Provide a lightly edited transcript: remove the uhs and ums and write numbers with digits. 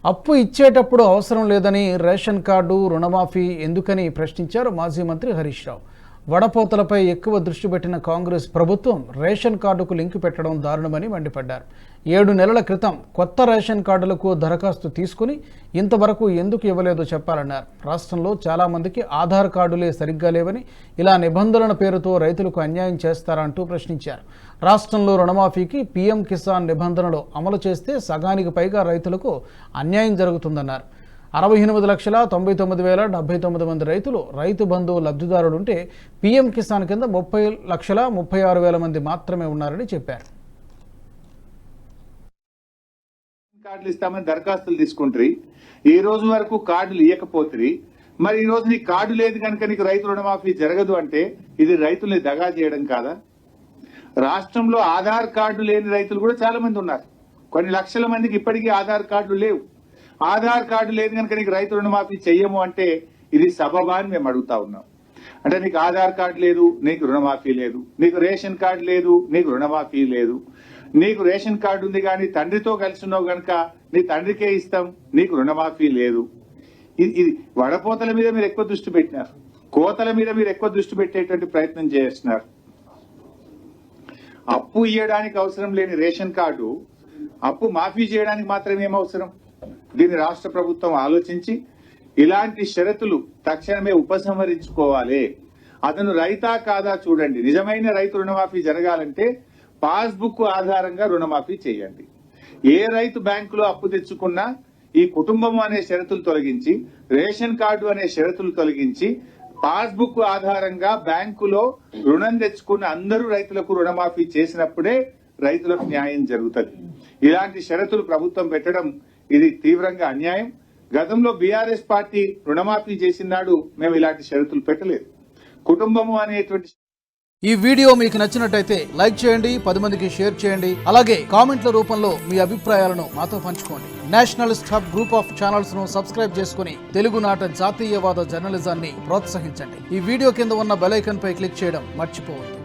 అప్పు ఇచ్చేటప్పుడు అవసరం లేదని రేషన్ కార్డు రుణమాఫీ ఎందుకని ప్రశ్నించారు మాజీ మంత్రి హరీష్ రావు. వడపోతలపై ఎక్కువ దృష్టి పెట్టిన కాంగ్రెస్ ప్రభుత్వం రేషన్ కార్డుకు లింకు పెట్టడం దారుణమని మండిపడ్డారు. 7 నెలల క్రితం కొత్త రేషన్ కార్డులకు దరఖాస్తు తీసుకుని ఇంతవరకు ఎందుకు ఇవ్వలేదో చెప్పాలన్నారు. రాష్ట్రంలో చాలా మందికి ఆధార్ కార్డులే సరిగ్గా లేవని, ఇలా నిబంధనల పేరుతో రైతులకు అన్యాయం చేస్తారంటూ ప్రశ్నించారు. రాష్ట్రంలో రుణమాఫీకి పీఎం కిసాన్ నిబంధనలు అమలు చేస్తే సగానికి పైగా రైతులకు అన్యాయం జరుగుతుందన్నారు. 68,99,079 మంది రైతులు రైతు బంధు లబ్ధిదారులుంటే పీఎం కిసాన్ కింద 30,36,000 మంది మాత్రమే ఉన్నారని చెప్పారు. కార్డులు ఇస్తామని దరఖాస్తులు తీసుకుంటారు, ఈ రోజు వరకు కార్డులు ఇవ్వకపోతే మరి ఈ రోజు నీకు కార్డు లేదు కనుక నీకు రైతు రుణమాఫీ జరగదు అంటే ఇది రైతుల్ని దగా చేయడం కాదా? రాష్ట్రంలో ఆధార్ కార్డు లేని రైతులు కూడా చాలా మంది ఉన్నారు. కొన్ని లక్షల మందికి ఇప్పటికీ ఆధార్ కార్డులు లేవు. ఆధార్ కార్డు లేదు కనుక నీకు రైతు రుణమాఫీ చెయ్యము అంటే ఇది సబబా అని మేము అడుగుతా ఉన్నాం. అంటే నీకు ఆధార్ కార్డు లేదు, నీకు రుణమాఫీ లేదు, నీకు రేషన్ కార్డు లేదు, నీకు రుణమాఫీ లేదు, నీకు రేషన్ కార్డు ఉంది కానీ తండ్రితో కలిసి ఉన్నావు కనుక నీ తండ్రికే ఇస్తాం, నీకు రుణమాఫీ లేదు. ఇది వడపోతల మీద మీరు ఎక్కువ దృష్టి పెట్టినారు, కోతల మీద మీరు ఎక్కువ దృష్టి పెట్టేటువంటి ప్రయత్నం చేస్తున్నారు. అప్పు ఇవ్వడానికి అవసరం లేని రేషన్ కార్డు అప్పు మాఫీ చేయడానికి మాత్రమే ఏం అవసరం? దీన్ని రాష్ట్ర ప్రభుత్వం ఆలోచించి ఇలాంటి షరతులు తక్షణమే ఉపసంహరించుకోవాలి. అతను రైతా కాదా చూడండి. నిజమైన రైతు రుణమాఫీ జరగాలంటే పాస్బుక్ ఆధారంగా రుణమాఫీ చేయండి. ఏ రైతు బ్యాంకులో అప్పు తెచ్చుకున్నా ఈ కుటుంబం అనే షరతులు తొలగించి, రేషన్ కార్డు అనే షరతులు తొలగించి, పాస్బుక్ ఆధారంగా బ్యాంకులో రుణం తెచ్చుకున్న అందరూ రైతులకు రుణమాఫీ చేసినప్పుడే రైతులకు న్యాయం జరుగుతుంది. ఇలాంటి షరతులు ప్రభుత్వం పెట్టడం ఇది తీవ్రంగా అన్యాయం. గతంలో బీఆర్ఎస్ పార్టీ రుణమాఫీ చేసినాడు మేము ఇలాంటి షరతులు పెట్టలేదు. కుటుంబము అనేటువంటి ఈ వీడియో మీకు నచ్చినట్టయితే లైక్ చేయండి, 10 మందికి షేర్ చేయండి. అలాగే కామెంట్ల రూపంలో మీ అభిప్రాయాలను మాతో పంచుకోండి. Nationalist hub group of channels ను సబ్స్క్రైబ్ చేసుకుని తెలుగునాట జాతీయవాద జర్నలిజాన్ని ప్రోత్సహించండి. ఈ వీడియో కింద ఉన్న బెల్ ఐకాన్ పై క్లిక్ చేయడం మర్చిపోవద్దు.